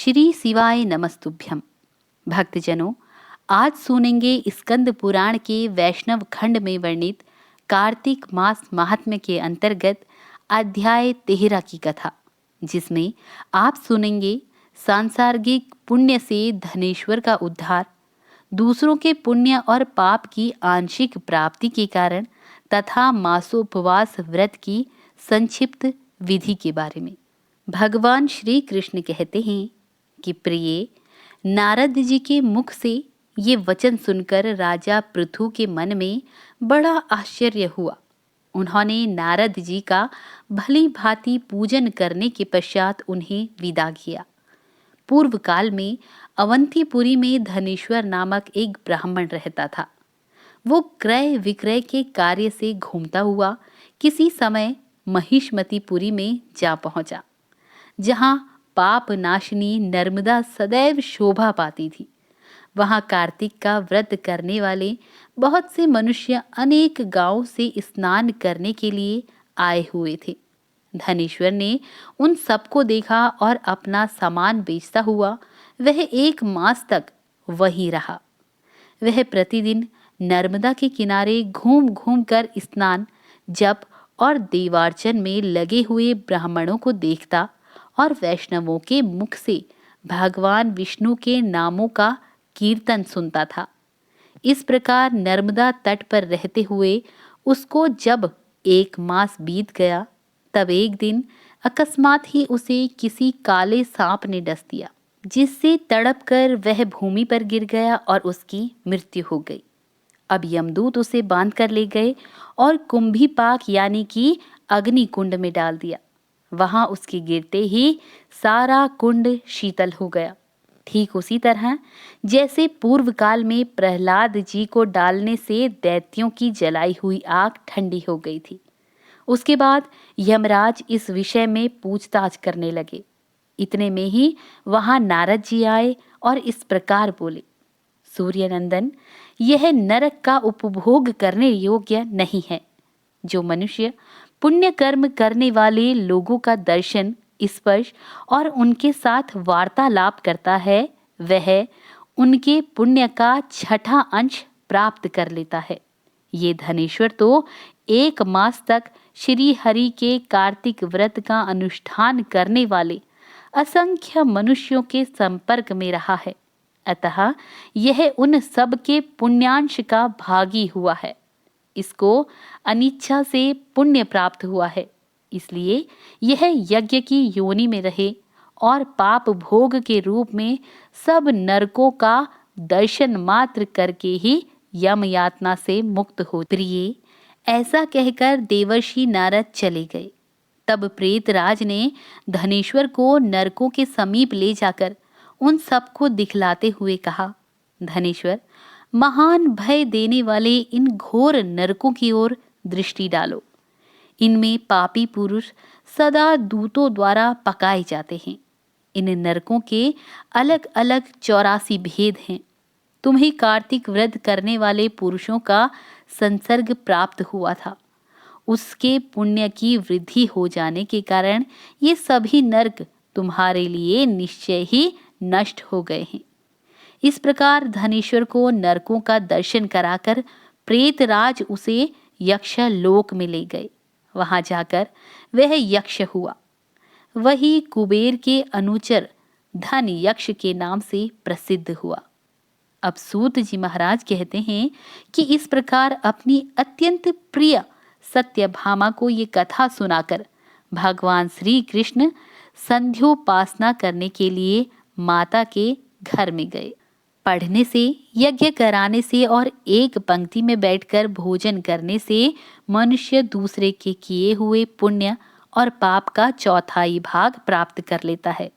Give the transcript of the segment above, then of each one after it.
श्री शिवाय नमस्तुभ्यम। भक्तजनों, आज सुनेंगे स्कंद पुराण के वैष्णव खंड में वर्णित कार्तिक मास महात्म्य के अंतर्गत अध्याय 13 की कथा, जिसमें आप सुनेंगे सांसारिक पुण्य से धनेश्वर का उद्धार, दूसरों के पुण्य और पाप की आंशिक प्राप्ति के कारण तथा मासोपवास व्रत की संक्षिप्त विधि के बारे में। भगवान श्री कृष्ण कहते हैं कि प्रिय, नारद जी के मुख से ये वचन सुनकर राजा पृथु के मन में बड़ा आश्चर्य हुआ। उन्होंने नारद जी का भली भांति पूजन करने के पश्चात उन्हें विदा किया। पूर्व काल में अवंतीपुरी में धनेश्वर नामक एक ब्राह्मण रहता था। वो क्रय विक्रय के कार्य से घूमता हुआ किसी समय महिष्मतीपुरी में जा पहुंचा, जहां पाप नाशनी नर्मदा सदैव शोभा पाती थी। वहां कार्तिक का व्रत करने वाले बहुत से मनुष्य अनेक गांवों से स्नान करने के लिए आए हुए थे। धनेश्वर ने उन सबको देखा और अपना सामान बेचता हुआ वह 1 मास तक वहीं रहा। वह प्रतिदिन नर्मदा के किनारे घूम घूम कर स्नान, जप और देवार्चन में लगे हुए ब्राह्मणों को देखता और वैष्णवों के मुख से भगवान विष्णु के नामों का कीर्तन सुनता था। इस प्रकार नर्मदा तट पर रहते हुए उसको जब 1 मास बीत गया, तब एक दिन अकस्मात ही उसे किसी काले सांप ने डस दिया, जिससे तड़प कर वह भूमि पर गिर गया और उसकी मृत्यु हो गई। अब यमदूत उसे बांध कर ले गए और कुंभीपाक यानी कि अग्नि कुंड में डाल दिया। वहां उसके गिरते ही सारा कुंड शीतल हो गया। ठीक उसी तरह जैसे पूर्व काल में प्रहलाद जी को डालने से दैत्यों की जलाई हुई आग ठंडी हो गई थी। उसके बाद यमराज इस विषय में पूछताछ करने लगे। इतने में ही वहां नारद जी आए और इस प्रकार बोले, सूर्यनंदन, यह नरक का उपभोग करने योग्य नहीं है। जो मनुष्य पुण्य कर्म करने वाले लोगों का दर्शन, स्पर्श और उनके साथ वार्तालाप करता है, वह उनके पुण्य का 6ठा अंश प्राप्त कर लेता है। ये धनेश्वर तो 1 मास तक श्री हरि के कार्तिक व्रत का अनुष्ठान करने वाले असंख्य मनुष्यों के संपर्क में रहा है। अतः यह उन सब के पुण्यांश का भागी हुआ है। इसको अनिच्छा से पुण्य प्राप्त हुआ है, इसलिए यह यज्ञ की योनि में रहे और पाप भोग के रूप में सब नरकों का दर्शन मात्र करके ही यम यातना से मुक्त हो। प्रिय, ऐसा कहकर देवर्षि नारद चले गए। तब प्रेतराज ने धनेश्वर को नरकों के समीप ले जाकर उन सबको दिखलाते हुए कहा, धनेश्वर, महान भय देने वाले इन घोर नरकों की ओर दृष्टि डालो। इनमें पापी पुरुष सदा दूतों द्वारा पकाए जाते हैं। इन नरकों के अलग अलग 84 भेद हैं। तुम्हें कार्तिक व्रत करने वाले पुरुषों का संसर्ग प्राप्त हुआ था। उसके पुण्य की वृद्धि हो जाने के कारण ये सभी नरक तुम्हारे लिए निश्चय ही नष्ट हो गए हैं। इस प्रकार धनेश्वर को नरकों का दर्शन कराकर प्रेतराज उसे यक्ष लोक में ले गए। वहां जाकर वह यक्ष हुआ। वही कुबेर के अनुचर धन यक्ष के नाम से प्रसिद्ध हुआ। अब सूत जी महाराज कहते हैं कि इस प्रकार अपनी अत्यंत प्रिय सत्यभामा को ये कथा सुनाकर भगवान श्री कृष्ण संध्योपासना करने के लिए माता के घर में गए। पढ़ने से, यज्ञ कराने से और एक पंक्ति में बैठकर भोजन करने से मनुष्य दूसरे के किए हुए पुण्य और पाप का 1/4 भाग प्राप्त कर लेता है।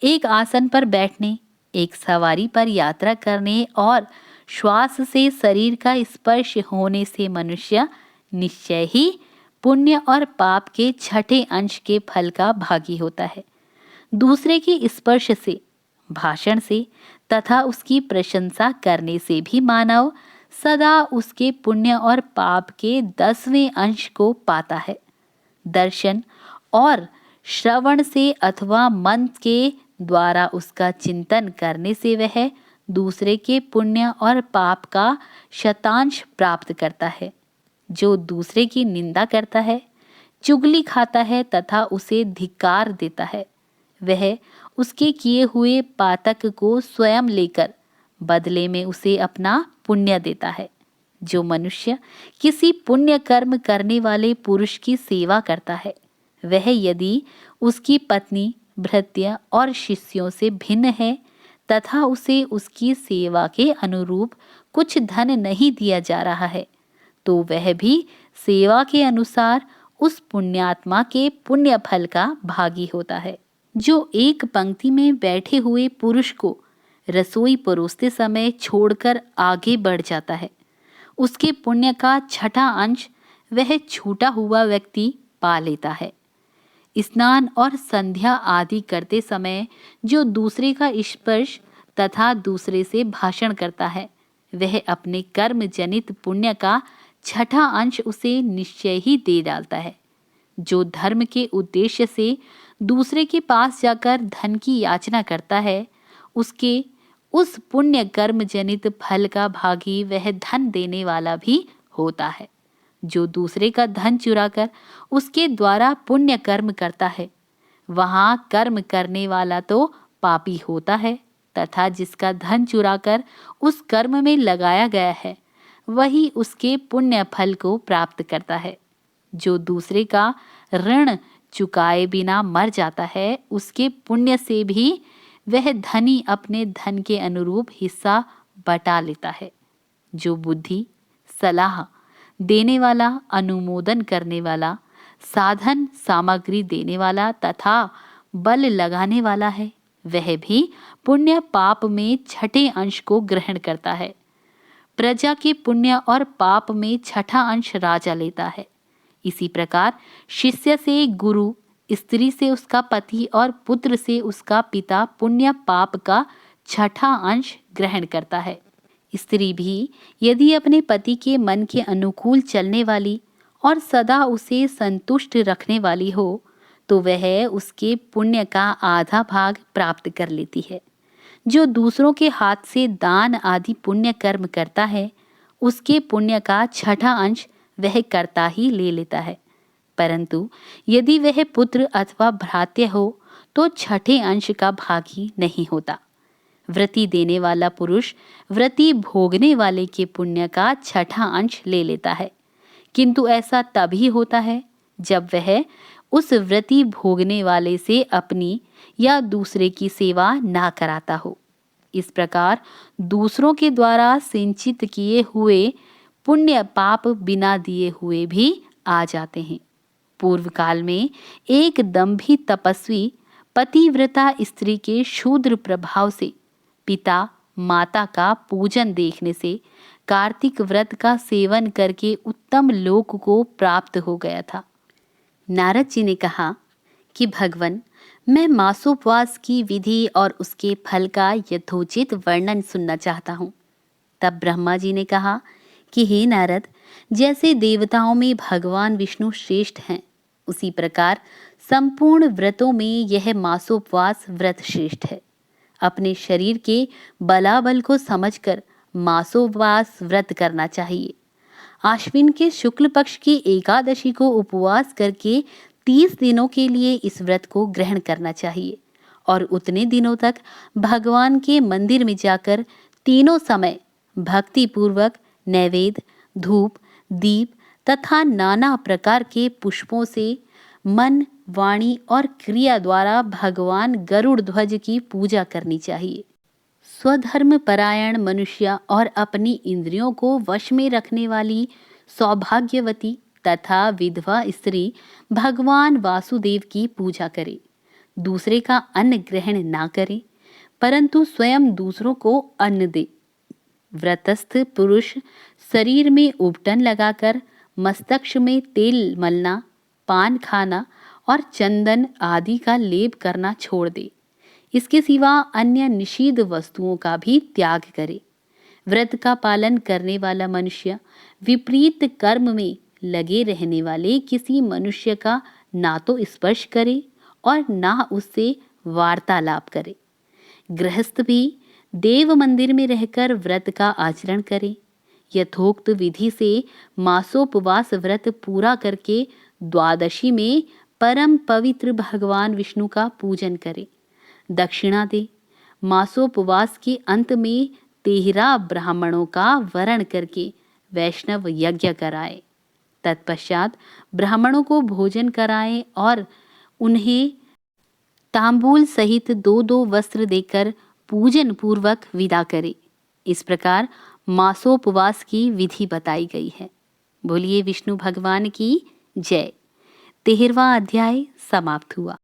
एक आसन पर बैठने, एक सवारी पर यात्रा करने और श्वास से शरीर का स्पर्श होने से मनुष्य निश्चय ही पुण्य और पाप के 6ठे अंश के फल का भागी होता है। दूसरे के स्पर्श से, भाषण से तथा उसकी प्रशंसा करने से भी मानव सदा उसके पुण्य और पाप के 10वें अंश को पाता है। दर्शन और श्रवण से अथवा मन के द्वारा उसका चिंतन करने से वह दूसरे के पुण्य और पाप का शतांश प्राप्त करता है। जो दूसरे की निंदा करता है, चुगली खाता है तथा उसे धिक्कार देता है, वह उसके किए हुए पातक को स्वयं लेकर बदले में उसे अपना पुण्य देता है। जो मनुष्य किसी पुण्य कर्म करने वाले पुरुष की सेवा करता है, वह यदि उसकी पत्नी, भृत्य और शिष्यों से भिन्न है तथा उसे उसकी सेवा के अनुरूप कुछ धन नहीं दिया जा रहा है, तो वह भी सेवा के अनुसार उस पुण्यात्मा के पुण्य फल का भागी होता है। जो एक पंक्ति में बैठे हुए पुरुष को रसोई परोसते समय छोड़कर आगे बढ़ जाता है, उसके पुण्य का छठा अंश वह छूटा हुआ व्यक्ति पा लेता है। स्नान और संध्या आदि करते समय जो दूसरे का स्पर्श तथा दूसरे से भाषण करता है, वह अपने कर्म जनित पुण्य का छठा अंश उसे निश्चय ही दे डालता है। जो धर्म के उद्देश्य से दूसरे के पास जाकर धन की याचना करता है, उसके उस पुण्य कर्म जनित फल का भागी वह धन देने वाला भी होता है। जो दूसरे का धन चुराकर उसके द्वारा पुण्य कर्म करता है, वहाँ कर्म करने वाला तो पापी होता है तथा जिसका धन चुराकर उस कर्म में लगाया गया है, वही उसके पुण्य फल को प्राप्त करता है। जो दूसरे का ऋण चुकाए बिना मर जाता है, उसके पुण्य से भी वह धनी अपने धन के अनुरूप हिस्सा बटा लेता है। जो बुद्धि, सलाह देने वाला, अनुमोदन करने वाला, साधन सामग्री देने वाला तथा बल लगाने वाला है, वह भी पुण्य पाप में छठे अंश को ग्रहण करता है। प्रजा के पुण्य और पाप में छठा अंश राजा लेता है। इसी प्रकार शिष्य से गुरु, स्त्री से उसका पति और पुत्र से उसका पिता पुण्य पाप का छठा अंश ग्रहण करता है। स्त्री भी यदि अपने पति के मन के अनुकूल चलने वाली और सदा उसे संतुष्ट रखने वाली हो, तो वह उसके पुण्य का आधा भाग प्राप्त कर लेती है। जो दूसरों के हाथ से दान आदि पुण्य कर्म करता है, उसके पुण्य का छठा अंश वह कर्ता ही ले लेता है। परंतु यदि वह पुत्र अथवा भ्रात्य हो, तो छठे अंश का भागी नहीं होता। व्रति देने वाला पुरुष व्रति भोगने वाले के पुण्य का छठा अंश ले लेता है, किंतु ऐसा तभी होता है जब वह उस व्रति भोगने वाले से अपनी या दूसरे की सेवा ना कराता हो। इस प्रकार दूसरों के द्वारा सिंचित किए हुए पुण्य पाप बिना दिए हुए भी आ जाते हैं। पूर्व काल में एक दंभी तपस्वी पतिव्रता स्त्री के शूद्र प्रभाव से पिता माता का पूजन देखने से कार्तिक व्रत का सेवन करके उत्तम लोक को प्राप्त हो गया था। नारद जी ने कहा कि भगवन, मैं मासोपवास की विधि और उसके फल का यथोचित वर्णन सुनना चाहता हूँ। तब ब्रह्मा जी ने कहा कि हे नारद, जैसे देवताओं में भगवान विष्णु श्रेष्ठ हैं, उसी प्रकार संपूर्ण व्रतों में यह मासोपवास व्रत श्रेष्ठ है। अपने शरीर के बलाबल को समझकर मासोपवास व्रत करना चाहिए। आश्विन के शुक्ल पक्ष की एकादशी को उपवास करके 30 दिनों के लिए इस व्रत को ग्रहण करना चाहिए और उतने दिनों तक भगवान के मंदिर में जाकर तीनों समय भक्ति पूर्वक नैवेद्य, धूप, दीप तथा नाना प्रकार के पुष्पों से मन, वाणी और क्रिया द्वारा भगवान गरुड़ ध्वज की पूजा करनी चाहिए। स्वधर्म परायण मनुष्य और अपनी इंद्रियों को वश में रखने वाली सौभाग्यवती तथा विधवा स्त्री भगवान वासुदेव की पूजा करे। दूसरे का अन्न ग्रहण ना करे, परंतु स्वयं दूसरों को अन्न दे। व्रतस्थ पुरुष शरीर में उबटन लगाकर मस्तक में तेल मलना, पान खाना और चंदन आदि का लेप करना छोड़ दे। इसके सिवा अन्य निषिद्ध वस्तुओं का भी त्याग करे। व्रत का पालन करने वाला मनुष्य विपरीत कर्म में लगे रहने वाले किसी मनुष्य का ना तो स्पर्श करे और ना उससे वार्तालाप करें। गृहस्थ भी देव मंदिर में रहकर व्रत का आचरण करें। यथोक्त विधि से मासोपवास व्रत पूरा करके द्वादशी में परम पवित्र भगवान विष्णु का पूजन करें। दक्षिणा दे। मासोपवास के अंत में 13 ब्राह्मणों का वरण करके वैष्णव यज्ञ कराए। तत्पश्चात ब्राह्मणों को भोजन कराएं और उन्हें तांबूल सहित 2-2 वस्त्र देकर पूजन पूर्वक विदा करें। इस प्रकार मासोपवास की विधि बताई गई है। बोलिए विष्णु भगवान की जय। 13वां अध्याय समाप्त हुआ।